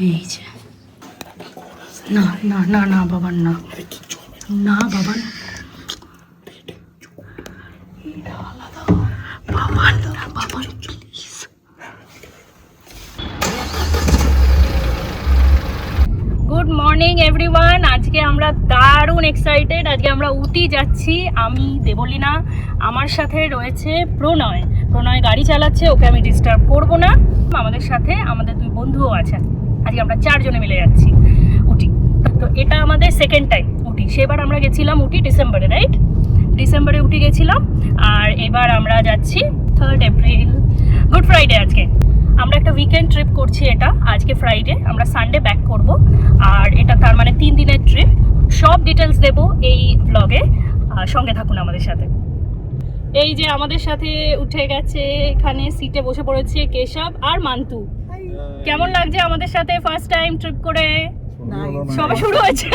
এই যে না না না না বাবান না না বাবান বাবান না Baban please. Good morning everyone. আজকে আমরা দারুণ এক্সাইটেড। আজকে আমরা উটি যাচ্ছি। আমি দেবলীনা, আমার সাথে রয়েছে প্রণয়। প্রণয় গাড়ি চালাচ্ছে, ওকে আমি ডিস্টার্ব করব না। আমাদের সাথে আমাদের দুই বন্ধুও আছেন। আজকে আমরা 4 জনে মিলে যাচ্ছি উটি। তো এটা আমাদের সেকেন্ড টাইম উটি। সেবার আমরা গেছিলাম উটি ডিসেম্বরে, রাইট? ডিসেম্বরে উটি গেছিলাম। আর এবার আমরা যাচ্ছি 3rd এপ্রিল, গুড ফ্রাইডে। আজকে আমরা একটা উইকেন্ড ট্রিপ করছি। এটা আজকে ফ্রাইডে, আমরা সানডে ব্যাক করব। আর এটা তার মানে 3 দিনের ট্রিপ। সব ডিটেলস দেবো এই ব্লগে, সঙ্গে থাকুন আমাদের সাথে। এই যে আমাদের সাথে উঠে গেছে, এখানে সিটে বসে পড়েছে কেশব আর মান্তু। কেমন লাগছে আমাদের সাথে ফার্স্ট টাইম ট্রিপ করে? সবে শুরু হয়েছে,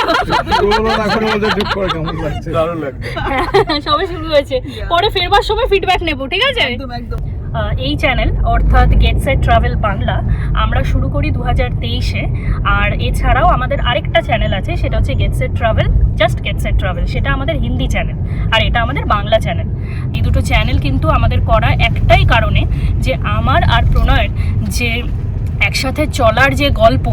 সবে শুরু হয়েছে। পরে ফেরবার সময় ফিডব্যাক নেব, ঠিক আছে? এই চ্যানেল অর্থাৎ গেট সেট ট্রাভেল বাংলা আমরা শুরু করি 2023-এ। আর এছাড়াও আমাদের আরেকটা চ্যানেল আছে, সেটা হচ্ছে get set travel, just get set travel. সেটা আমাদের হিন্দি চ্যানেল, আর এটা আমাদের বাংলা চ্যানেল। এই দুটো চ্যানেল কিন্তু আমাদের করা একটাই কারণে, যে আমার আর প্রণয়ের যে একসাথে চলার যে গল্প,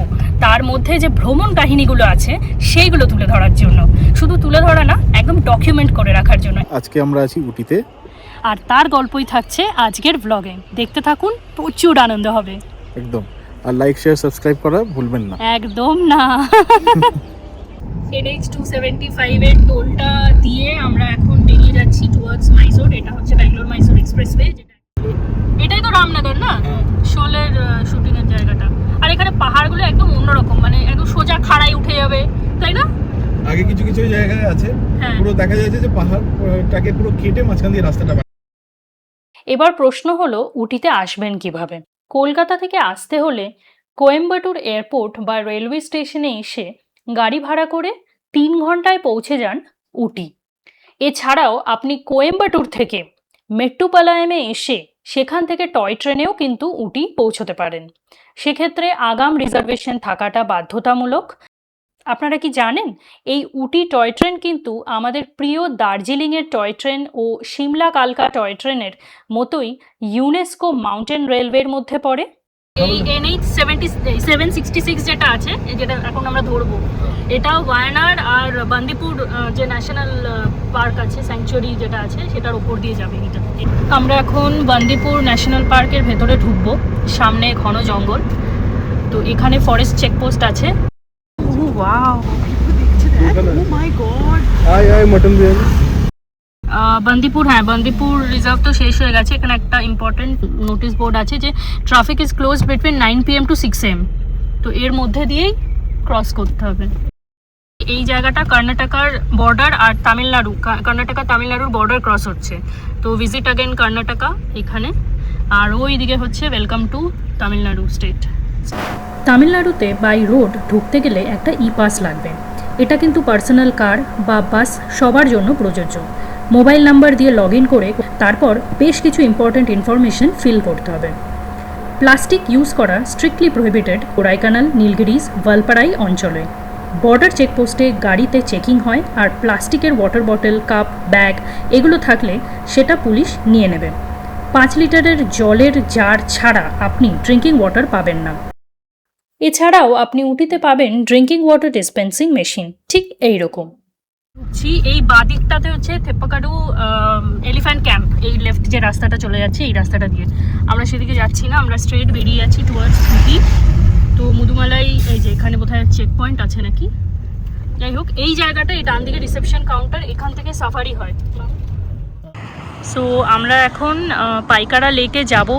তার মধ্যে যে ভ্রমণ কাহিনীগুলো আছে সেইগুলো তুলে ধরার জন্য। শুধু তুলে ধরা না, একদম ডকুমেন্ট করে রাখার জন্য। আজকে আমরা আছি উটিতে, আর তার গল্পই থাকছে আজকের ব্লগে। দেখতে থাকুন, প্রচুর আনন্দ হবে একদম। আর লাইক শেয়ার সাবস্ক্রাইব করা ভুলবেন না, একদম না। NH 275 এর টোলটা দিয়ে আমরা এখন বেরিয়ে যাচ্ছি টুয়ার্ডস মাইসোর। এটা হচ্ছে ব্যাঙ্গালোর মাইসোর এক্সপ্রেসওয়ে। এটাই তো রামনগর না, শোলের শুটিং এর জায়গাটা। আর এখানে পাহাড়গুলো একদম অন্যরকম, মানে একদম সোজা খাড়াই উঠে যাবে, তাই না? আগে কিছু কিছু জায়গায় আছে পুরো দেখা যাচ্ছে যে পাহাড়টাকে পুরো কেটে মাঝখান দিয়ে রাস্তাটা। এবার প্রশ্ন হলো, উটিতে আসবেন কিভাবে? কলকাতা থেকে আসতে হলে কোয়েম্বাটুর এয়ারপোর্ট বা রেলওয়ে স্টেশনে এসে গাড়ি ভাড়া করে 3 ঘন্টায় পৌঁছে যান উটি। এছাড়াও আপনি কোয়েম্বাটুর থেকে মেট্টুপালায়ামে এসে সেখান থেকে টয় ট্রেনেও কিন্তু উটি পৌঁছতে পারেন। সেক্ষেত্রে আগাম রিজার্ভেশন থাকাটা বাধ্যতামূলক। আপনারা কি জানেন, এই উটি টয় ট্রেন কিন্তু আমাদের প্রিয় দার্জিলিংয়ের টয় ট্রেন ও সিমলা কালকা টয় ট্রেনের মতোই ইউনেস্কো মাউন্টেন রেলওয়ের মধ্যে পড়ে। এই NH 766 যেটা আছে, যেটা এখন আমরা ধরবো, এটা ওয়ায়নাড আর বান্দিপুর যে ন্যাশনাল পার্ক আছে, স্যাংচুয়ারি যেটা আছে, সেটার উপর দিয়ে যাবে এটা। আমরা এখন বান্দিপুর ন্যাশনাল পার্কের ভেতরে ঢুকবো। সামনে ঘন জঙ্গল, তো এখানে ফরেস্ট চেকপোস্ট আছে। Wow. Oh my god. Mutton biryani. Bandipur, হ্যাঁ বান্দিপুর রিজার্ভ তো শেষ হয়ে গেছে। এখানে একটা ইম্পর্টেন্ট নোটিশ বোর্ড আছে যে traffic is closed between 9 PM to 6 AM। তো এর মধ্যে দিয়েই ক্রস করতে হবে। এই জায়গাটা কর্ণাটকার বর্ডার আর তামিলনাড়ু, কর্ণাটকা তামিলনাড়ুর বর্ডার ক্রস হচ্ছে। তো ভিজিট অ্যাগেন কর্ণাটকা এখানে। আর ওই দিকে হচ্ছে ওয়েলকাম টু তামিলনাড়ু স্টেট। তামিলনাড়ুতে বাই রোড ঢুকতে গেলে একটা পাস লাগবে। এটা কিন্তু পার্সোনাল কার বা বাস সবার জন্য প্রযোজ্য। মোবাইল নাম্বার দিয়ে লগ ইন করে তারপর বেশ কিছু ইম্পর্ট্যান্ট ইনফরমেশন ফিল করতে হবে। প্লাস্টিক ইউজ করা স্ট্রিক্টলি প্রহিবিটেড কোরাইকানাল, নীলগিরিজ, ভালপারাই অঞ্চলে। বর্ডার চেকপোস্টে গাড়িতে চেকিং হয়, আর প্লাস্টিকের ওয়াটার বটল, কাপ, ব্যাগ এগুলো থাকলে সেটা পুলিশ নিয়ে নেবে। 5 লিটারের জলের জার ছাড়া আপনি ড্রিঙ্কিং ওয়াটার পাবেন না। এছাড়াও আপনি উটিতে পাবেন ড্রিঙ্কিং ওয়াটার ডিসপেন্সিং মেশিন, ঠিক এইরকম। এই বাদিকটাতে হচ্ছে থেপ্পাকাডু এলিফ্যান্ট ক্যাম্প। এই লেফট যে রাস্তাটা চলে যাচ্ছে, এই রাস্তাটা দিয়ে আমরা সেদিকে যাচ্ছি না, আমরা স্ট্রেট বেরিয়ে যাচ্ছি টুয়ার্ডস উটি। তো মুদুমালাই, এই যে এখানে বোধহয় চেক পয়েন্ট আছে নাকি, যাই হোক এই জায়গাটা, এই ডান দিকে রিসেপশন কাউন্টার, এখান থেকে সাফারি হয়। সো আমরা এখন পাইকারা লেকে যাব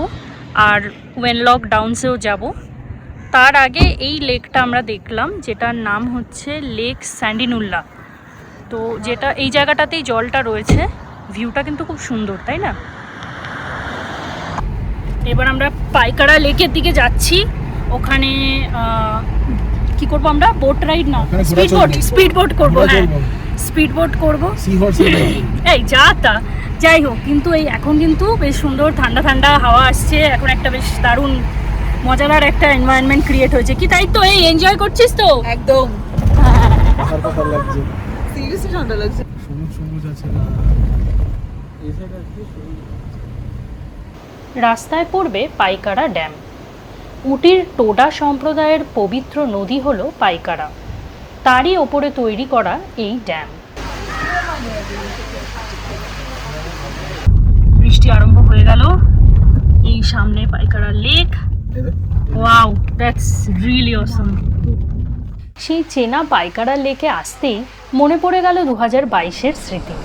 আর ওয়েনলক ডাউনসেও যাব। তার আগে এই লেকটা আমরা দেখলাম, যেটার নাম হচ্ছে লেক স্যান্ডিনুল্লা। তো যেটা এই জায়গাটাতেই জলটা রয়েছে, ভিউটা কিন্তু খুব সুন্দর, তাই না? এবার আমরা পাইকারা লেকের দিকে যাচ্ছি। ওখানে কি করব আমরা? বোট রাইড না, স্পিড বোট করবো। হ্যাঁ, স্পিড বোট করবো। এই যা তা, যাই হোক, কিন্তু এই এখন কিন্তু বেশ সুন্দর ঠান্ডা ঠান্ডা হাওয়া আসছে। এখন একটা বেশ দারুণ মজাদার একটা এনভায়রনমেন্ট ক্রিয়েট হয়েছে কি, তাই তো? এই এনজয় করছিস তো একদম পাহাড় পাহাড় লাগছে, সিরিয়াসলি ঠান্ডা লাগছে। সবুজ সবুজ আছে না এই সাইডে আছে সবুজ। রাস্তায় পড়বে পাইকারা ড্যাম। উটির টোডা সম্প্রদায়ের পবিত্র নদী হলো পাইকারা, তারই ওপরে তৈরি করা এই ড্যাম। বৃষ্টি আরম্ভ হয়ে গেল, এই সামনে Pykara lake. Wow, that's really অসম। সেই চেনা পাইকারা লেকে আসতেই মনে পড়ে গেল 2022-এর স্মৃতি।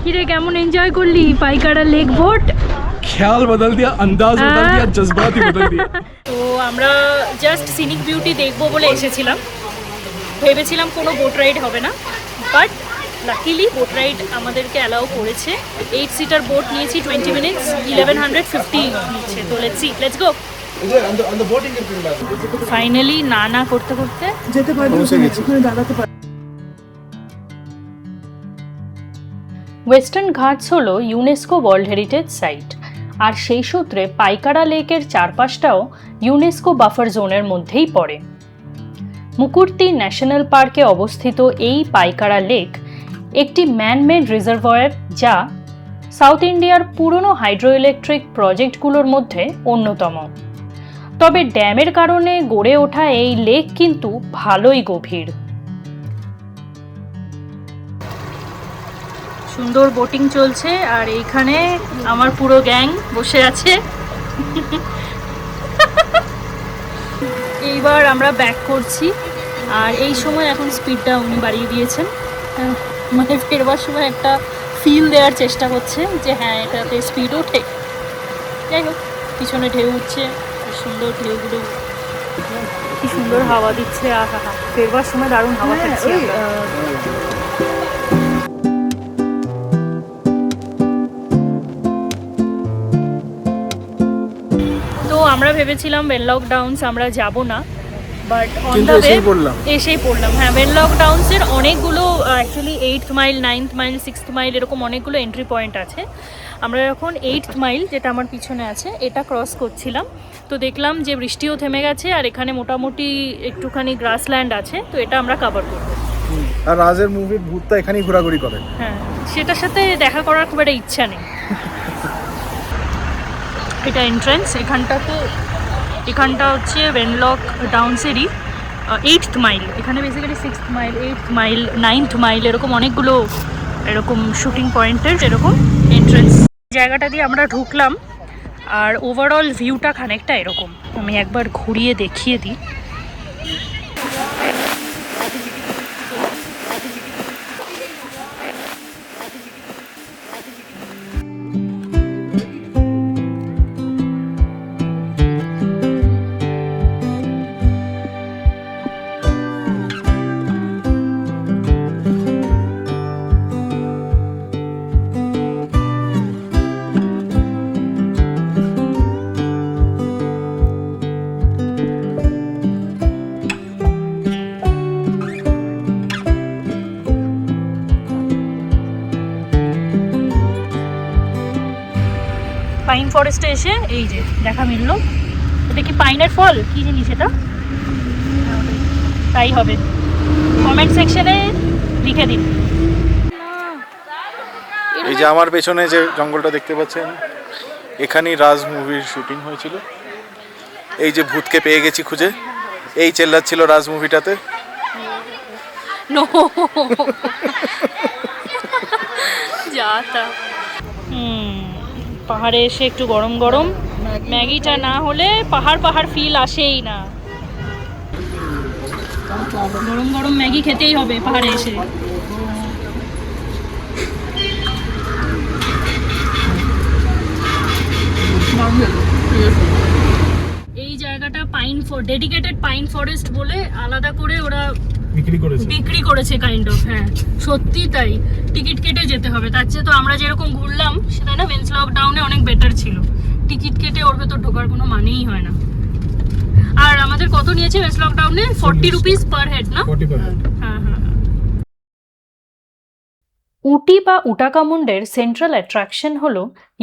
কিরে, কেমন এনজয় করলি পাইকারা লেক বোট? ख्याल बदल दिया, अंदाज बदल दिया, जज्बात ही बदल दिया। তো আমরা জাস্ট সিনিক বিউটি দেখবো বলে এসেছিলাম, ভেবেছিলাম কোনো বোট রাইড হবে না, বাট লাকিলি বোট রাইড আমাদেরকে অ্যালাউ করেছে। 8 সিটার বোট নিয়েছি, 20 মিনিটস, 1150 নিচ্ছে। তো লেটস গো। ফাইনালি না করতে করতে যেতে পারবো, ওখানে দাঁড়াতে পারবো। ওয়েস্টার্ন ঘাটস হলো ইউনেস্কো ওয়ার্ল্ড হেরিটেজ সাইট, আর সেই সূত্রে পাইকারা লেকের চারপাশটাও ইউনেস্কো বাফার জোনের মধ্যেই পড়ে। মুকুর্তি ন্যাশনাল পার্কে অবস্থিত এই পাইকারা লেক একটি ম্যানমেড রিজার্ভয়ার, যা সাউথ ইন্ডিয়ার পুরনো হাইড্রো ইলেকট্রিক প্রজেক্টগুলোর মধ্যে অন্যতম। তবে ড্যামের কারণে গড়ে ওঠা এই লেক কিন্তু ভালোই গভীর। সুন্দর বোটিং চলছে, আর এইখানে আমার পুরো গ্যাং বসে আছে। এইবার আমরা ব্যাক করছি, আর এই সময় এখন স্পিডটা উনি বাড়িয়ে দিয়েছেন, মানে ফেরবার সময় একটা ফিল দেওয়ার চেষ্টা করছে যে হ্যাঁ এটাতে স্পিড ওঠে। যাই হোক, পিছনে ঢেউ উঠছে, সুন্দর ঢেউগুলো, কি সুন্দর হাওয়া দিচ্ছে। আহা, ফেরবার সময় দারুণ হাওয়া খাচ্ছি আমরা। তো আমরা ভেবেছিলাম ওয়েনলক ডাউনস আমরা যাব না, বাট অন দ্য ওয়ে এসেই পড়লাম। হ্যাঁ, ওয়েনলক ডাউনসের অনেকগুলো actually 8th mile, 9th mile, 6th mile এরকম অনেকগুলো এন্ট্রি পয়েন্ট আছে। আমরা এখন 8th মাইল, যেটা আমার পিছনে আছে, এটা ক্রস করছিলাম। তো দেখলাম যে বৃষ্টিও থেমে গেছে, আর এখানে মোটামুটি একটুখানি গ্রাসল্যান্ড আছে, তো এটা আমরা কভার করবো। আর রাজের মুভির ভূতটা এখানেই ঘোরাঘুরি করে। হ্যাঁ, সেটার সাথে দেখা করার খুব একটা ইচ্ছা নেই। এটা এন্ট্রান্স, এখানটা হচ্ছে ওয়েনলক ডাউনসেরই 8th মাইল। এখানে basically 6th mile, 8th mile, 9th mile এরকম অনেকগুলো এরকম শুটিং পয়েন্টের এরকম এন্ট্রান্স। জায়গাটা দিয়ে আমরা ঢুকলাম, আর ওভারঅল ভিউটা খানিকটা এরকম। আমি একবার ঘুরিয়ে দেখিয়ে দিই। পাইন ফরেস্টে এসে এই যে দেখা মিললো। এটা কি পাইনের ফল, কি জিনিস এটা? তাই হবে, কমেন্ট সেকশনে লিখে দিন। এই যে আমার পেছনে যে জঙ্গলটা দেখতে পাচ্ছেন, এখানেই রাজ মুভির শুটিং হয়েছিল। এই যে ভূতকে পেয়ে গেছি খুঁজে, এই চেল্লাচ্ছিল রাজ মুভিটাতে। নো যাতা। পাহাড়ে এসে একটু গরম গরম ম্যাগিটা না হলে পাহাড় ফিল আসেই না। গরম গরম ম্যাগি খেতেই হবে পাহাড়ে এসে। এই এই জায়গাটা ডেডিকেটেড পাইন ফরেস্ট বলে আলাদা করে ওরা বিক্রি করেছে কাইন্ড অফ। হ্যাঁ সত্যি তাই, টিকিট কেটে যেতে হবে। তার চেয়ে তো আমরা যেরকম ঘুরলাম সেটা না ভেন্স লকডাউনে অনেক বেটার ছিল। টিকিট কেটে ওর ভেতর ঢোকার কোনো মানেই হয় না। আর আমাদের কত নিয়েছে ভেন্স লকডাউনে? 40 রুপিস পার হেড না? হ্যাঁ হ্যাঁ। উটি বা উটাকামুন্ডের সেন্ট্রাল অ্যাট্রাকশন হল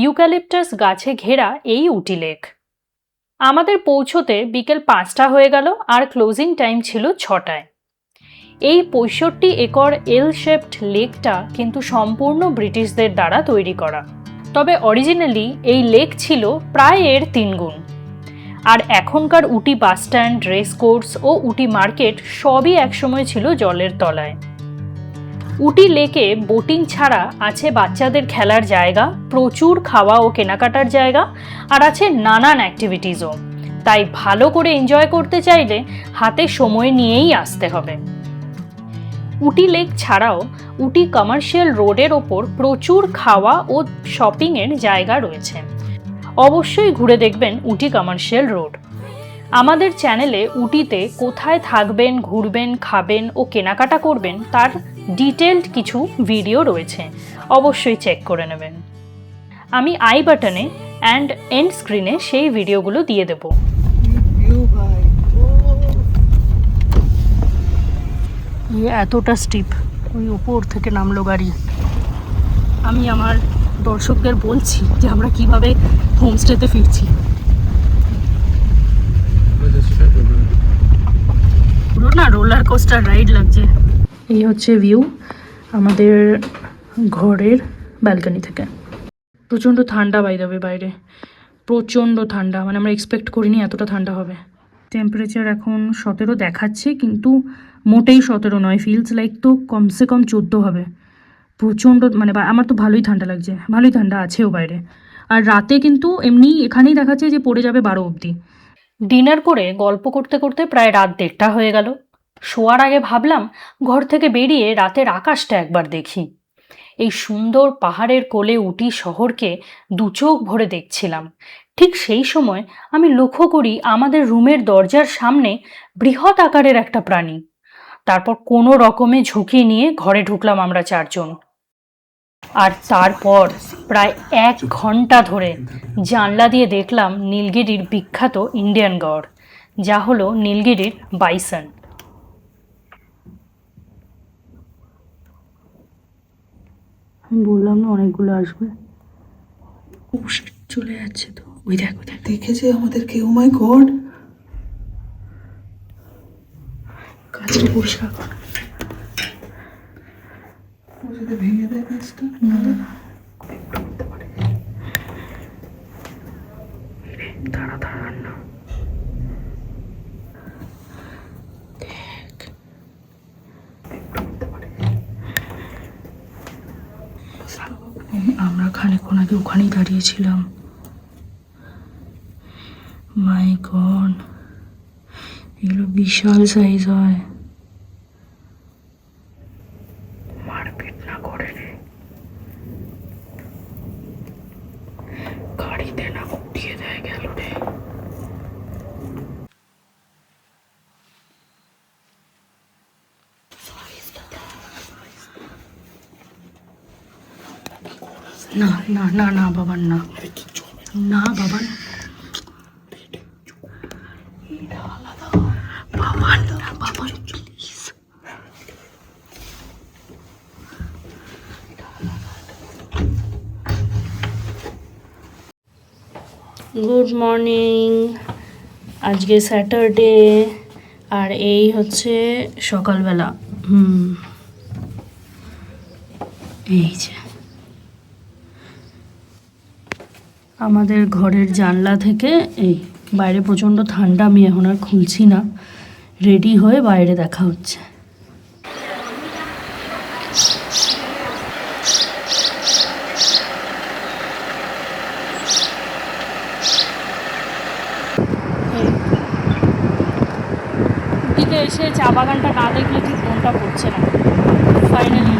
ইউক্যালিপটাস গাছে ঘেরা এই উটি লেক। আমাদের পৌঁছতে বিকেল 5টা হয়ে গেল আর ক্লোজিং টাইম ছিল 6টায়। এই 65 একর এল শেপড লেকটা কিন্তু সম্পূর্ণ ব্রিটিশদের দ্বারা তৈরি করা, তবে অরিজিনালি এই লেক ছিল প্রায় এর 3 গুণ। আর এখনকার উটি বাসস্ট্যান্ড, রেস কোর্স ও উটি মার্কেট সবই একসময় ছিল জলের তলায়। উটি লেকে বোটিং ছাড়া আছে বাচ্চাদের খেলার জায়গা, প্রচুর খাওয়া ও কেনাকাটার জায়গা, আর আছে নানান অ্যাক্টিভিটিসও। তাই ভালো করে এনজয় করতে চাইলে হাতে সময় নিয়েই আসতে হবে। উটি লেক ছাড়াও উটি কমার্শিয়াল রোডের ওপর প্রচুর খাওয়া ও শপিংয়ের জায়গা রয়েছে। অবশ্যই ঘুরে দেখবেন উটি কমার্শিয়াল রোড। আমাদের চ্যানেলে উটিতে কোথায় থাকবেন, ঘুরবেন, খাবেন ও কেনাকাটা করবেন তার ডিটেলড কিছু ভিডিও রয়েছে, অবশ্যই চেক করে নেবেন। আমি আই বাটনে অ্যান্ড এন্ড স্ক্রিনে সেই ভিডিওগুলো দিয়ে দেব। এতটা স্টিপ, ওই উপর থেকে নামলো গাড়ি। আমি আমার দর্শকদের বলছি যে আমরা কিভাবে হোমস্টেতে ফিরছি। পুরো না রোলার কোস্টার রাইড লাগছে। এই হচ্ছে ভিউ আমাদের ঘরের ব্যালকনি থেকে। প্রচণ্ড ঠান্ডা বাই দেবে বাইরে, প্রচণ্ড ঠান্ডা, মানে আমরা এক্সপেক্ট করিনি এতটা ঠান্ডা হবে। টেম্পারেচার এখন 17 দেখাচ্ছে, কিন্তু মোটেই 17 নয়, ফিলস লাইক তো কমসে কম 14 হবে। প্রচণ্ড মানে আমার তো ভালোই ঠান্ডা লাগছে, ভালোই ঠান্ডা আছেও বাইরে। আর রাতে কিন্তু এমনি এখানেই দেখাচ্ছে যে পড়ে যাবে 12 অবধি। ডিনার করে গল্প করতে করতে প্রায় রাত 1:30 হয়ে গেল। শোয়ার আগে ভাবলাম ঘর থেকে বেরিয়ে রাতের আকাশটা একবার দেখি। এই সুন্দর পাহাড়ের কোলে উটি শহরকে দুচোখ ভরে দেখছিলাম। ঠিক সেই সময় আমি লক্ষ্য করি আমাদের রুমের দরজার সামনে বৃহৎ আকারের একটা প্রাণী। তারপর কোনো রকমে ঝুঁকি নিয়ে ঘরে ঢুকলাম আমরা 4 জন। আর তারপর প্রায় 1 ঘন্টা ধরে জানলা দিয়ে দেখলাম নীলগিরির বিখ্যাত ইন্ডিয়ান গড়, যা হলো নীলগিরির বাইসন। আমি বললাম না অনেকগুলো আসবে, চলে যাচ্ছে তো। ওই দেখ দেখেছে আমাদেরকে, ও মাই গড। কাজটা পরিষ্কার কর, ও যদি ভেঙে দেয় কাজটা। দাঁড়া দাঁড়া না, আমরা খানিকক্ষণ আগে ওখানেই দাঁড়িয়েছিলাম। মাই গড, এগুলো বিশাল সাইজ হয়। মারপিট না করে রে, গাড়িতে না উঠিয়ে দেয় গেল রে। না না না না বাবার না, না বাবার, বাবার না বাবার প্লিজ। গুড মর্নিং, আজকে স্যাটারডে আর এই হচ্ছে সকালবেলা। এই যে আমাদের ঘরের জানলা থেকে এই বাইরে প্রচণ্ড ঠান্ডা, আমি এখন আর খুলছি না, রেডি হয়ে বাইরে দেখা হচ্ছে। দিকে এসে চা বাগানটা না দেখলে ঠিক মনটা পড়ছে না। ফাইনালি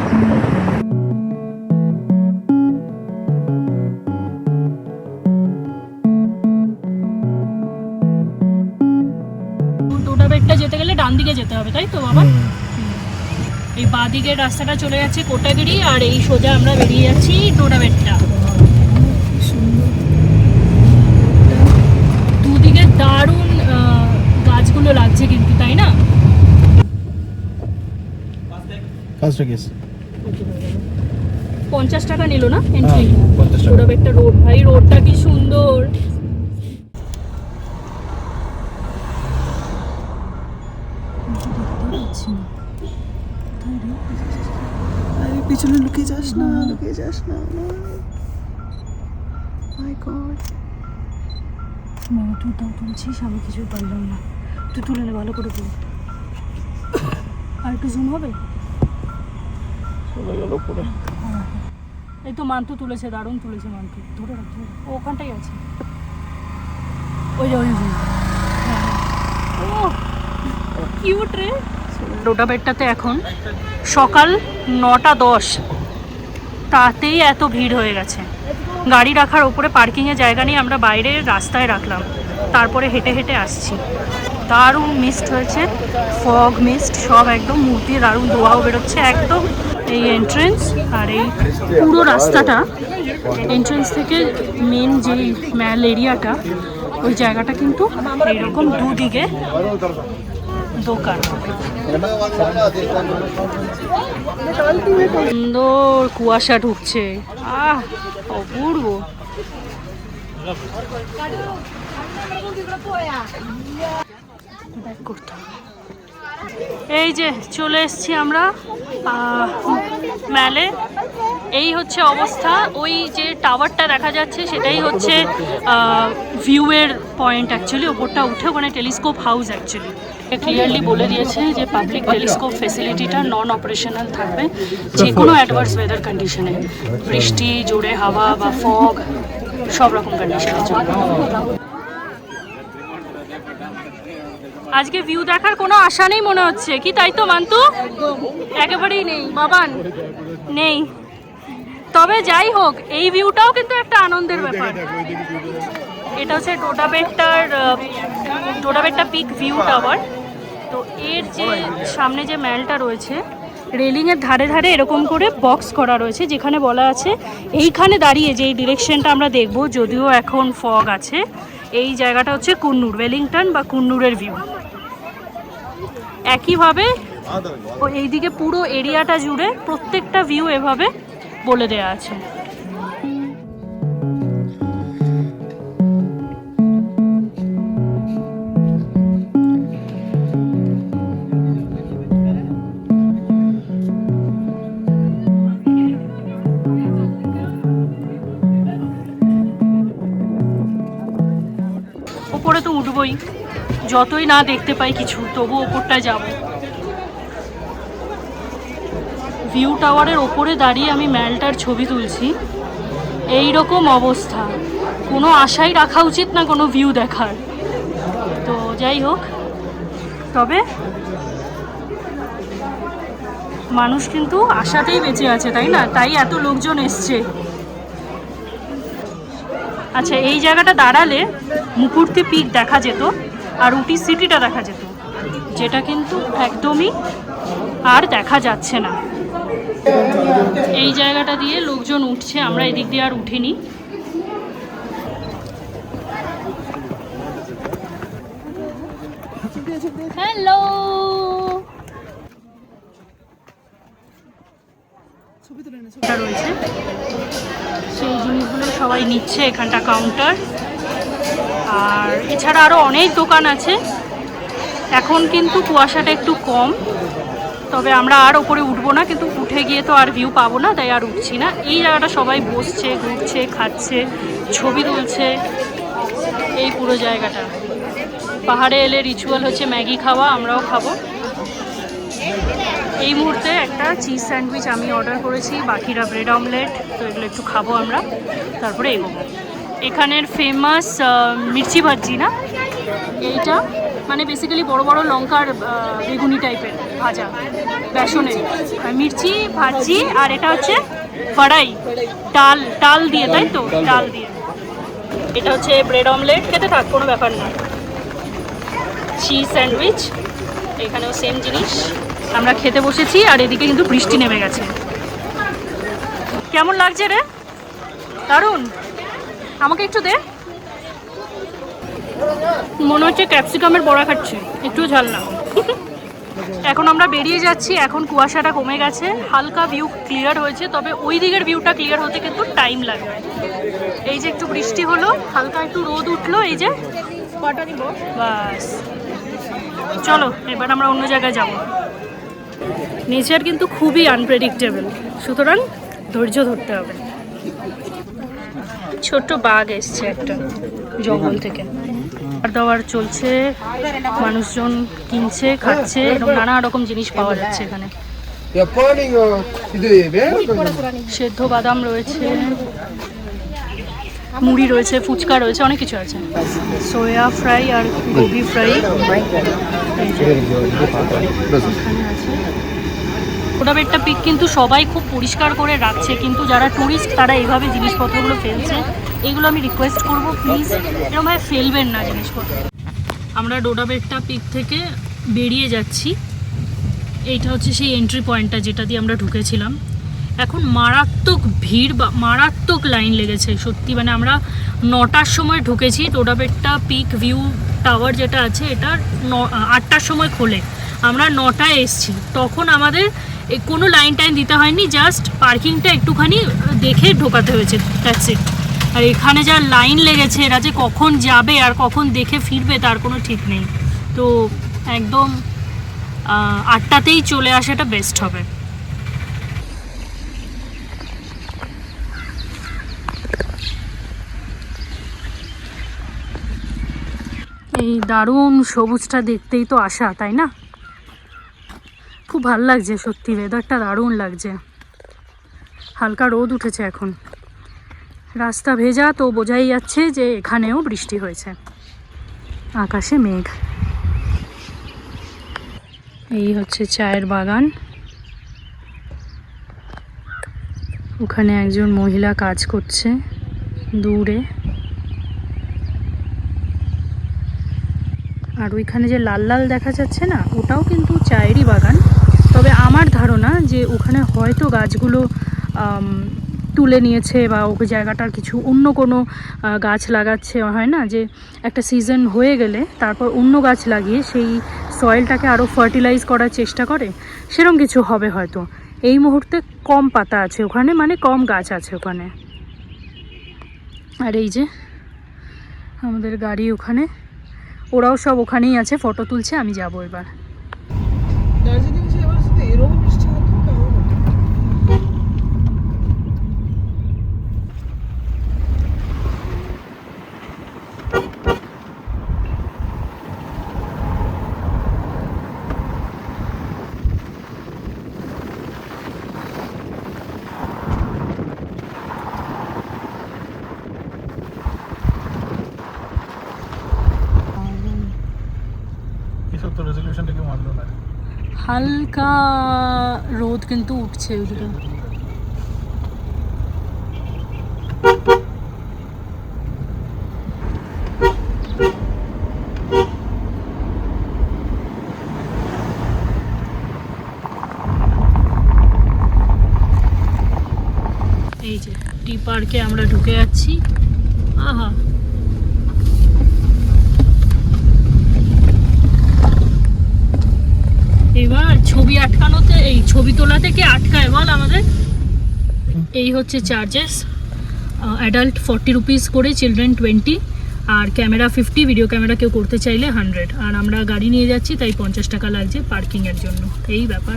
দিকে যেতে হবে, তাই তো বাবা? এই বাঁ দিকের রাস্তাটা চলে যাচ্ছে কোটাগিরি, আর এই সোজা আমরা বেরিয়ে যাচ্ছি ডোডাবেট্টা। দুদিকে দারুণ গাছগুলো লাগছে কিন্তু, তাই না? 50 টাকা নিল না এন্ট্রি? 50 টাকা। ডোডাবেট্টা রোড, ভাই রোডটা কি সুন্দর। আরে পিছনে লুকিয়ে যাস না, লুকিয়ে যাস না। মাই গড, তুই তাও তুলছিস, আমি কিছুই পারলাম না। তুই তুলে নে, ভালো করে তুল। আর একটু জুম হবে। এই তো মান্তু তুলেছে, দারুণ তুলেছে মান্তু। ধরে রাখ, ধরে রাখ। ও ওখানটাই আছে, ওই যে ওই যে। ও কিউট রে। ডোডাবেট্টাতে এখন সকাল 9:10, তাতেই এত ভিড় হয়ে গেছে। গাড়ি রাখার ওপরে পার্কিংয়ে জায়গা নেই, আমরা বাইরে রাস্তায় রাখলাম, তারপরে হেঁটে হেঁটে আসছি। দারুণ মিস্ট হয়েছে, ফগ মিস্ট সব, একদম মূর্তি দারুণ ধোঁয়াও বেরোচ্ছে একদম। এই এন্ট্রেন্স আর এই পুরো রাস্তাটা, এন্ট্রেন্স থেকে মেন যে ম্যাল এরিয়াটা, ওই জায়গাটা কিন্তু এইরকম দুদিকে দোকান। সুন্দর কুয়াশা ঢুকছে, অপূর্ব। এই যে চলে এসছি আমরা ম্যালে। এই হচ্ছে অবস্থা। ওই যে টাওয়ারটা দেখা যাচ্ছে সেটাই হচ্ছে ভিউয়ের পয়েন্ট অ্যাকচুয়ালি। ওপরটা উঠে ওখানে টেলিস্কোপ হাউস অ্যাকচুয়ালি ক্লিয়ারলি বলে দিয়েছে যে পাবলিক টেলিস্কোপ ফেসিলিটিটা নন অপারেশনাল থাকবে যে কোনো অ্যাডভার্স ওয়েদার কন্ডিশনে, বৃষ্টি, জোরে হাওয়া বা ফগ, সব রকম কন্ডিশনের জন্য। আজকে ভিউ দেখার কোনো আশা নেই মনে হচ্ছে, কি তাই তো মান্তু? একেবারেই নেই বাবান, নেই। তবে যাই হোক, এই ভিউটাও কিন্তু একটা আনন্দের ব্যাপার। এটা হচ্ছে ডোডাবেট্টা পিক ভিউ টাওয়ার। তো এর যে সামনে যে ম্যালটা রয়েছে, রেলিংয়ের ধারে ধারে এরকম করে বক্স করা রয়েছে, যেখানে বলা আছে এইখানে দাঁড়িয়ে যে এই ডিরেকশনটা আমরা দেখব, যদিও এখন ফগ আছে, এই জায়গাটা হচ্ছে কুন্নুর, ওয়েলিংটন বা কুন্নুরের ভিউ। একইভাবে এইদিকে পুরো এরিয়াটা জুড়ে প্রত্যেকটা ভিউ এভাবে বলে দেয়া আছে। ওপরে তো উঠবই, যতই না দেখতে পাই কিছু, তবু ওপরটা যাব। ভিউ টাওয়ারের ওপরে দাঁড়িয়ে আমি ম্যালটার ছবি তুলছি, এই রকম অবস্থা। কোনো আশাই রাখা উচিত না কোনো ভিউ দেখার। তো যাই হোক, তবে মানুষ কিন্তু আশাতেই বেঁচে আছে, তাই না? তাই এত লোকজন এসছে। আচ্ছা, এই জায়গাটা দাঁড়ালে মুকুর্তি পিক দেখা যেত আর উটি সিটিটা দেখা যেত, যেটা কিন্তু একদমই আর দেখা যাচ্ছে না। এই জায়গাটা দিয়ে লোকজন উঠছে, আমরা এদিক দিয়ে আর উঠিনি। হ্যালো, রয়েছে সেই জিনিসগুলো সবাই নিচ্ছে, এখানটা কাউন্টার। আর এছাড়া আরও অনেক দোকান আছে। এখন কিন্তু কুয়াশাটা একটু কম, তবে আমরা আর ওপরে উঠবো না, কিন্তু উঠে গিয়ে তো আর ভিউ পাবো না, তাই আর উঠছি না। এই জায়গাটা সবাই বসছে, ঘুরছে, খাচ্ছে, ছবি তুলছে। এই পুরো জায়গাটা, পাহাড়ে এলে রিচুয়াল হচ্ছে ম্যাগি খাওয়া, আমরাও খাবো। এই মুহূর্তে একটা চিজ স্যান্ডউইচ আমি অর্ডার করেছি, বাকিরা ব্রেড অমলেট। তো এগুলো একটু খাবো আমরা, তারপরে এগোবো। এখানের ফেমাস মির্চি ভাজি না, এইটা মানে বেসিক্যালি বড় বড় লঙ্কার বেগুনি টাইপের ভাজা, বেসনের মির্চি ভাজি। আর এটা হচ্ছে কড়াই, ডাল দিয়ে, তাই তো, ডাল দিয়ে। এটা হচ্ছে ব্রেড অমলেট, খেতে থাক, কোনো ব্যাপার না। চিজ স্যান্ডউইচ, এখানেও সেম জিনিস। আমরা খেতে বসেছি আর এদিকে কিন্তু বৃষ্টি নেমে গেছে। কেমন লাগছে রে? দারুণ। আমাকে একটু দে। মনে হচ্ছে ক্যাপসিকামের বড়া খাচ্ছি, একটু ঝাল না। এখন আমরা বেরিয়ে যাচ্ছি, এখন কুয়াশাটা কমে গেছে, হালকা ভিউ ক্লিয়ার হয়েছে, তবে ওই দিকের ভিউটা ক্লিয়ার হতে কিন্তু টাইম লাগবে। এই যে একটু বৃষ্টি হলো, হালকা একটু রোদ উঠলো, এই যে বাস। চলো এবার আমরা অন্য জায়গায় যাব। নেচার কিন্তু খুবই আনপ্রেডিক্টেবল, সুতরাং ধৈর্য ধরতে হবে। ছোট্ট বাঘ এসছে একটা জঙ্গল থেকে। খাবার চলছে, মানুষজন কিনছে, খাচ্ছে, এরকম নানা রকম জিনিস পাওয়া যাচ্ছে এখানে। সেদ্ধ বাদাম রয়েছে, মুড়ি রয়েছে, ফুচকা রয়েছে, অনেক কিছু আছে। সোয়া ফ্রাই আর গোবি ফ্রাই কোটাবেট্টা পিক কিন্তু সবাই খুব পরিষ্কার করে রাখছে, কিন্তু যারা ট্যুরিস্ট তারা এইভাবে জিনিসপত্রগুলো ফেলছে। এইগুলো আমি রিকোয়েস্ট করব, প্লিজ এরকমভাবে ফেলবেন না জিনিসপত্র। আমরা ডোডাবেট্টা পিক থেকে বেরিয়ে যাচ্ছি। এইটা হচ্ছে সেই এন্ট্রি পয়েন্টটা যেটা দিয়ে আমরা ঢুকেছিলাম। এখন মারাত্মক ভিড় বা মারাত্মক লাইন লেগেছে সত্যি। মানে আমরা 9টার সময় ঢুকেছি। ডোডাবেট্টা পিক ভিউ টাওয়ার যেটা আছে এটা 8টার সময় খোলে। আমরা 9টায় এসছি, তখন আমাদের কোনো লাইন টাইন দিতে হয়নি, জাস্ট পার্কিংটা একটুখানি দেখে ঢোকাতে হয়েছে, দ্যাটস ইট। আর এখানে যা লাইন লেগেছে, এরা যে কখন যাবে আর কখন দেখে ফিরবে তার কোনো ঠিক নেই। তো একদম 8টাতেই চলে আসাটা বেস্ট হবে। এই দারুণ সবুজটা দেখতেই তো আসা, তাই না? খুব ভালো লাগছে সত্যি, ওয়েদারটা দারুণ লাগছে। হালকা রোদ উঠেছে এখন, রাস্তা ভেজা, তো বোঝাই যাচ্ছে যে এখানেও বৃষ্টি হয়েছে। আকাশে মেঘ। এই হচ্ছে চায়ের বাগান, ওখানে একজন মহিলা কাজ করছে দূরে। আর ওইখানে যে লাল লাল দেখা যাচ্ছে না, ওটাও কিন্তু চায়েরই বাগান। তবে আমার ধারণা যে ওখানে হয়তো গাছগুলো তুলে নিয়েছে বা ওই জায়গাটার কিছু অন্য কোনো গাছ লাগাচ্ছে, হয় না যে একটা সিজন হয়ে গেলে তারপর অন্য গাছ লাগিয়ে সেই সয়েলটাকে আরও ফার্টিলাইজ করার চেষ্টা করে, সেরকম কিছু হবে হয়তো। এই মুহূর্তে কম পাতা আছে ওখানে, মানে কম গাছ আছে ওখানে। আর এই যে আমাদের গাড়ি ওখানে, ওরাও সব ওখানেই আছে, ফটো তুলছে। আমি যাবো এবার। দার্জিলিং এসে এবার শুধু এরকম বৃষ্টি হতো তাও হতো। এসব তো রেজলিউশনটাকে মানলো না। হালকা রোদ কিন্তু উঠছে ওইদিকে। এই যে টি পার্কে আমরা ঢুকে যাচ্ছি। আহা, এবার ছবি আটকানোতে, এই ছবি তোলাতে কে আটকায় বল আমাদের? এই হচ্ছে চার্জেস, অ্যাডাল্ট 40 রুপিস করে, চিলড্রেন 20, আর ক্যামেরা 50, ভিডিও ক্যামেরা কেউ করতে চাইলে 100। আর আমরা গাড়ি নিয়ে যাচ্ছি তাই 50 টাকা লাগছে পার্কিংয়ের জন্য। এই ব্যাপার।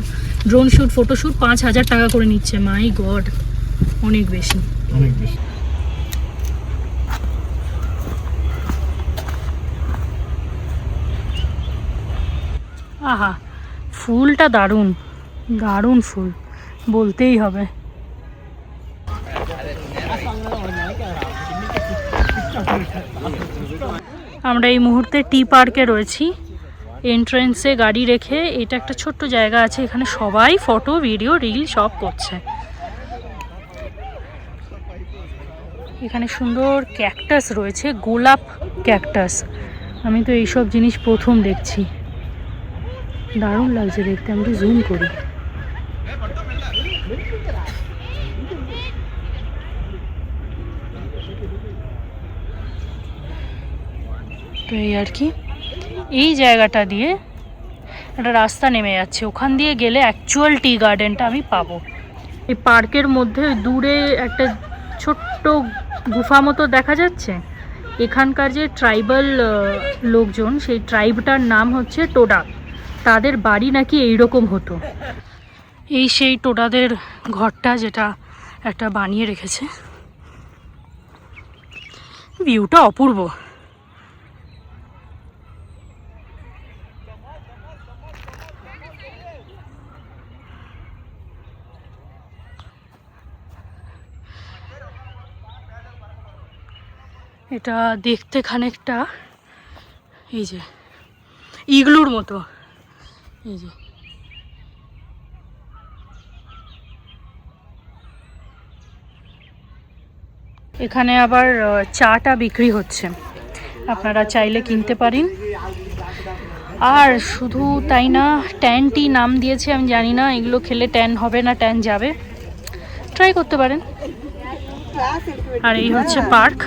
ড্রোন শ্যুট, ফটোশ্যুট 5000 টাকা করে নিচ্ছে। মাই গড, অনেক বেশি, অনেক বেশি। আহা, ফুলটা দারুণ, দারুণ ফুল বলতেই হবে। আমরা এই মুহূর্তে টি পার্কে রয়েছি। এন্ট্রেন্সে গাড়ি রেখে, এটা একটা ছোট্ট জায়গা আছে, এখানে সবাই ফটো, ভিডিও, রিল সব করছে। এখানে সুন্দর ক্যাকটাস রয়েছে, গোলাপ ক্যাকটাস। আমি তো এইসব জিনিস প্রথম দেখছি। দারুণ লাগছে দেখতে, আমি জুম করি। তো এই আর কি, এই জায়গাটা দিয়ে একটা রাস্তা নেমে যাচ্ছে, ওখান দিয়ে গেলে অ্যাকচুয়াল টি গার্ডেনটা আমি পাবো। এই পার্কের মধ্যে দূরে একটা ছোট্ট গুফা মতো দেখা যাচ্ছে। এখানকার যে ট্রাইবাল লোকজন, সেই ট্রাইবটার নাম হচ্ছে টোডা। তাদের বাড়ি নাকি এইরকম হতো। এই সেই টোডাদের ঘরটা, যেটা একটা বানিয়ে রেখেছে। ভিউটা অপূর্ব। এটা দেখতে খানিকটা এই যে ইগলুর মতো। এই যে এখানে আবার চাটা বিক্রি হচ্ছে, আপনারা চাইলে কিনতে পারেন। আর শুধু তাই না, ট্যান টি নাম দিয়েছে, আমি জানি না এগুলো খেলে ট্যান হবে না ট্যান যাবে, ট্রাই করতে পারেন। আর এই হচ্ছে পার্ক।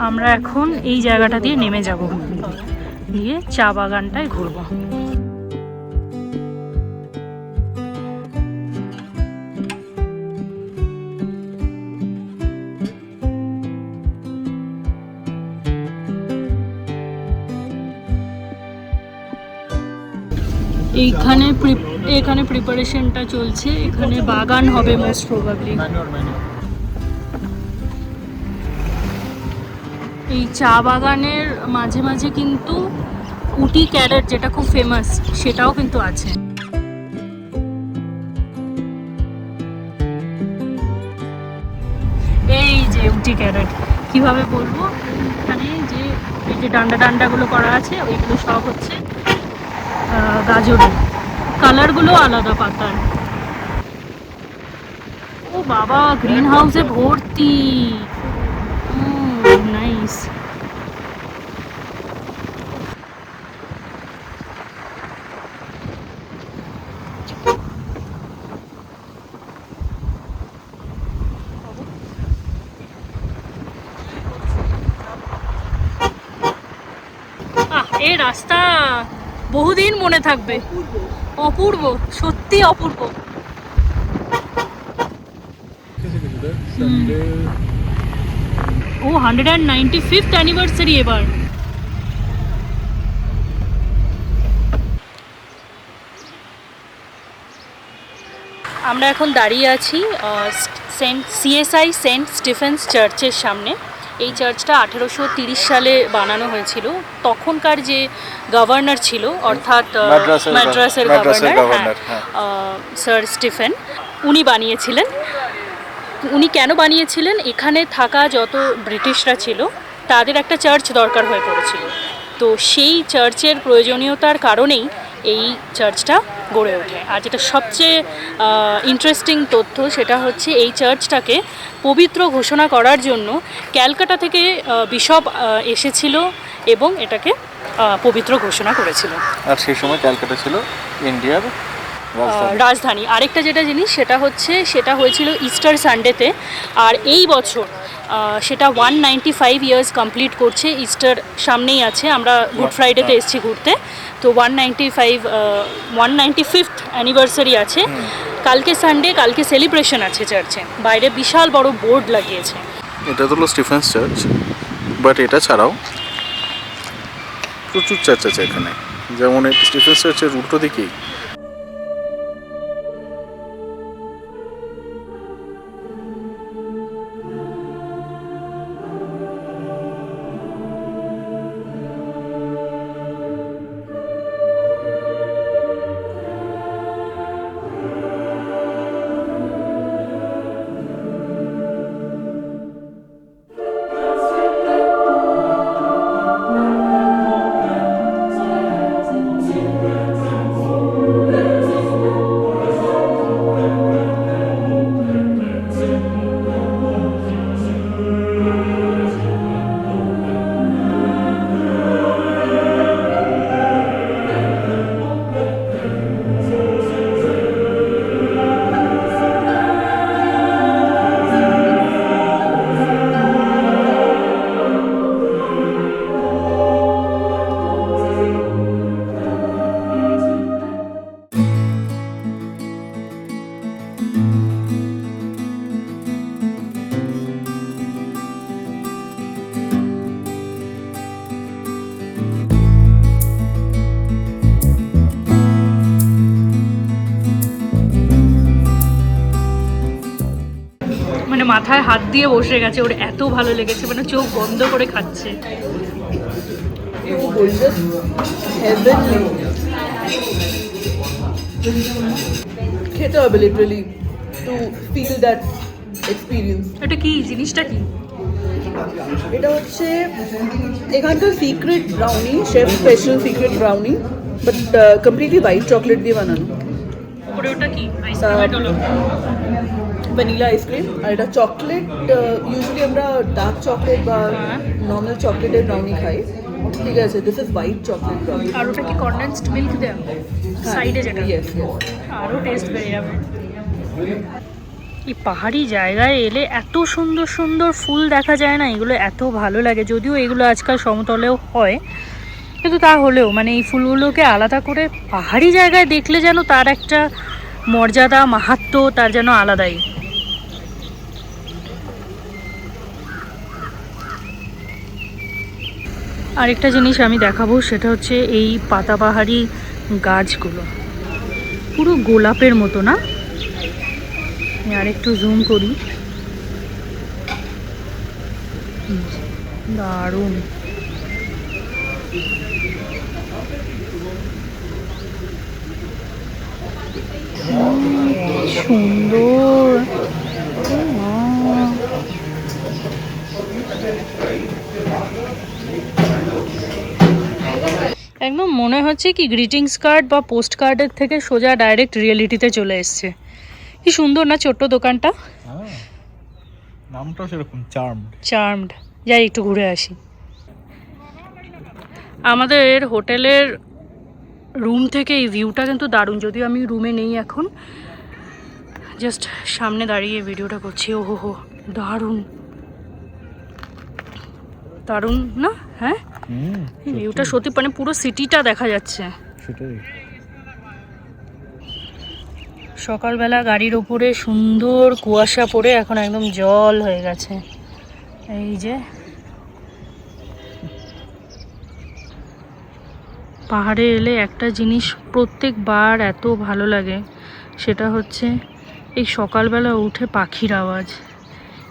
আমরা এখন এই জায়গাটা দিয়ে নেমে যাব, দিয়ে চা বাগানটায় ঘুরবো। এখানে প্রিপারেশনটা চলছে, এখানে বাগান হবে মোস্ট প্রবাবলি। এই চা বাগানের মাঝে মাঝে কিন্তু উটি ক্যারেট, যেটা খুব ফেমাস, সেটাও কিন্তু আছে। এই যে উটি ক্যারেট কিভাবে বলবো, এখানে যে এই যে ডান্ডাগুলো করা আছে, ওইগুলো সব হচ্ছে গাজরের। কালারগুলো আলাদা পাতার। ও বাবা, গ্রিন হাউসে ভর্তি। নাইস। এই রাস্তা বহুদিন মনে থাকবে। অপূর্ব, সত্যি অপূর্ব। ও 195th অ্যানিভার্সারি এবার। আমরা এখন দাঁড়িয়ে আছি সিএসআই সেন্ট স্টিফেন্স চার্চের সামনে। এই চার্চটা 1830 সালে বানানো হয়েছিল। তখনকার যে গভর্নর ছিল, অর্থাৎ মাদ্রাসের গভর্নর স্যার স্টিফেন, উনি বানিয়েছিলেন। উনি কেন বানিয়েছিলেন? এখানে থাকা যত ব্রিটিশরা ছিল তাদের একটা চার্চ দরকার হয়ে পড়েছিল। তো সেই চার্চের প্রয়োজনীয়তার কারণেই এই চার্চটা গড়ে ওঠে। আর যেটা সবচেয়ে ইন্টারেস্টিং তথ্য, সেটা হচ্ছে এই চার্চটাকে পবিত্র ঘোষণা করার জন্য ক্যালকাটা থেকে বিশপ এসেছিল এবং এটাকে পবিত্র ঘোষণা করেছিল। আর সেই সময় ক্যালকাটা ছিল ইন্ডিয়ার রাজধানী। আরেকটা যেটা জিনিস, সেটা হয়েছিল ইস্টার সানডেতে। আর এই বছর সেটা 195 ইয়ার্স কমপ্লিট করছে। ইস্টার সামনেই আছে, আমরা গুড ফ্রাইডেতে এসেছি ঘুরতে। তো 195th অ্যানিভার্সারি আছে। কালকে সানডে, কালকে সেলিব্রেশন আছে চার্চে। বাইরে বিশাল বড় বোর্ড লাগিয়েছে। এটা তো হলো স্টিফেন্স চার্চ, বাট এটা ছাড়াও প্রচুর চার্চ আছে এখানে। যেমন স্টিফেন্স চার্চের উল্টো দিকেই মাথায় হাত দিয়ে বসে গেছে, ওর এত ভালো লেগেছে, মানে চোখ বন্ধ করে খাচ্ছে। খেতে হবে literally to feel that experience. এটা কি জিনিসটা কি? এটা হচ্ছে এখানকার secret brownie, chef special secret brownie, but completely white chocolate দিয়ে বানানো। ওরে ওটা কি আইসক্রিমের ডলো? Vanilla ice cream. আর এটা চকলেট, ইউজুয়ালি আমরা ডার্ক চকলেট বা নর্মাল চকলেটের ব্রাউনি খাই, ঠিক আছে, this is white chocolate brownie. আর ওটা কি কনডেন্সড মিল্ক দেয়া সাইডে যেটা? ইয়েস। আরও টেস্ট বেড়ে যাবে। এই পাহাড়ি জায়গায় এলে এত সুন্দর সুন্দর ফুল দেখা যায় না, এগুলো এত ভালো লাগে। যদিও এগুলো আজকাল সমতলেও হয়, কিন্তু তা হলেও মানে এই ফুলগুলোকে আলাদা করে পাহাড়ি জায়গায় দেখলে যেন তার একটা মর্যাদা, মাহাত্ম্য তার যেন আলাদাই। আরেকটা জিনিস আমি দেখাবো, সেটা হচ্ছে এই পাতাবাহারি গাছগুলো পুরো গোলাপের মতো না? আমি আরেকটু জুম করি, দারুণ। সুন্দর। একদম মনে হচ্ছে কি গ্রিটিংস কার্ড বা পোস্ট কার্ডের থেকে সোজা ডাইরেক্ট রিয়েলিটিতে চলে এসছে। কি সুন্দর না ছোট্ট দোকানটা? নামটা সেরকম চার্মড। যাই একটু ঘুরে আসি। আমাদের হোটেলের রুম থেকে এই ভিউটা কিন্তু দারুণ, যদিও আমি রুমে নেই এখন, জাস্ট সামনে দাঁড়িয়ে ভিডিওটা করছি। ও হো, দারুণ দারুণ না? হ্যাঁ, এই ভিউটা সত্যি মানে পুরো সিটিটা দেখা যাচ্ছে। সকালবেলা গাড়ির ওপরে সুন্দর কুয়াশা পড়ে এখন একদম জল হয়ে গেছে। এই যে পাহাড়ে এলে একটা জিনিস প্রত্যেকবার এত ভালো লাগে, সেটা হচ্ছে এই সকালবেলা উঠে পাখির আওয়াজ।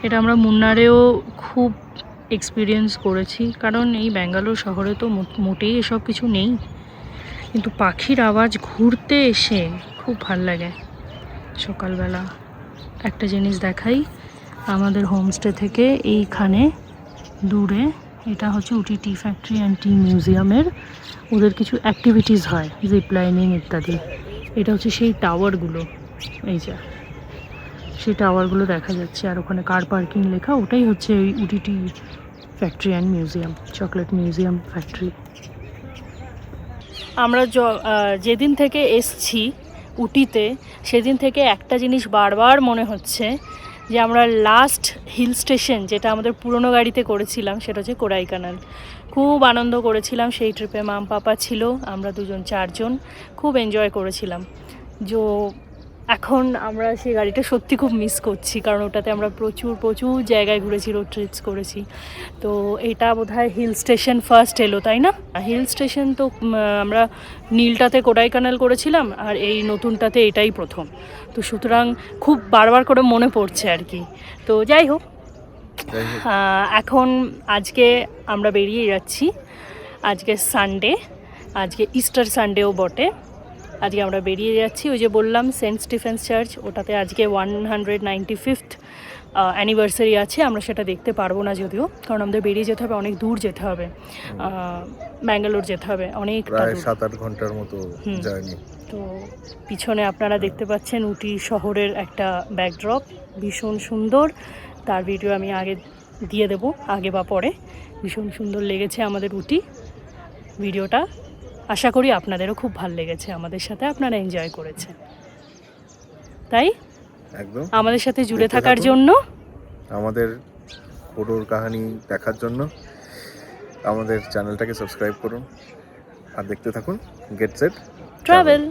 এটা আমরা মুন্নারেও খুব এক্সপিরিয়েন্স করেছি, কারণ এই ব্যাঙ্গালোর শহরে তো মোটেই এসব কিছু নেই, কিন্তু পাখির আওয়াজ ঘুরতে এসে খুব ভাল লাগে সকালবেলা। একটা জিনিস দেখাই, আমাদের হোমস্টে থেকে এইখানে দূরে এটা হচ্ছে উটি টি ফ্যাক্টরি অ্যান্ড টি মিউজিয়ামের ওদের কিছু অ্যাক্টিভিটিস হয়, জিপ লাইনিং ইত্যাদি। এটা হচ্ছে সেই টাওয়ারগুলো, এই যে সেই টাওয়ারগুলো দেখা যাচ্ছে, আর ওখানে কার পার্কিং লেখা, ওটাই হচ্ছে এই Ooty tea factory and museum, chocolate museum factory. আমরা যেদিন থেকে এসছি উটিতে, সেদিন থেকে একটা জিনিস বারবার মনে হচ্ছে যে আমরা লাস্ট হিল স্টেশন যেটা আমাদের পুরনো গাড়িতে করেছিলাম, সেটা হচ্ছে কোডাইকানাল। খুব আনন্দ করেছিলাম সেই ট্রিপে, মাম পাপা ছিল, আমরা দুজন চারজন খুব এনজয় করেছিলাম। এখন আমরা সেই গাড়িটা সত্যি খুব মিস করছি, কারণ ওটাতে আমরা প্রচুর জায়গায় ঘুরেছি, রোড ট্রিপস করেছি। তো এটা বোধহয় হিল স্টেশন ফার্স্ট এলো, তাই না? হিল স্টেশন তো আমরা নীলটাতে কোডাইকানাল করেছিলাম, আর এই নতুনটাতে এটাই প্রথম। তো সুতরাং খুব বারবার করে মনে পড়ছে আর কি। তো যাই হোক, এখন আজকে আমরা বেরিয়ে যাচ্ছি। আজকে সানডে, আজকে ইস্টার সানডেও বটে। আজকে আমরা বেরিয়ে যাচ্ছি, ওই যে বললাম সেন্ট স্টিফেন্স চার্চ, ওটাতে আজকে 195th অ্যানিভার্সারি আছে। আমরা সেটা দেখতে পারবো না যদিও, কারণ আমাদের বেরিয়ে যেতে হবে, অনেক দূর যেতে হবে, ব্যাঙ্গালোর যেতে হবে, অনেক প্রায় 7-8 ঘন্টার মতো জার্নি। তো পিছনে আপনারা দেখতে পাচ্ছেন উটি শহরের একটা ব্যাকড্রপ, ভীষণ সুন্দর। তার ভিডিও আমি আগে দিয়ে দেবো, আগে বা পরে। ভীষণ সুন্দর লেগেছে আমাদের উটি ভিডিওটা, আশা করি আপনাদেরও খুব ভালো লেগেছে, আমাদের সাথে আপনারা এনজয় করেছেন। তাই একদম আমাদের সাথে জুড়ে থাকার জন্য, আমাদের ফটোর কাহিনী দেখার জন্য আমাদের চ্যানেলটাকে সাবস্ক্রাইব করুন আর দেখতে থাকুন গেট সেট ট্রাভেল।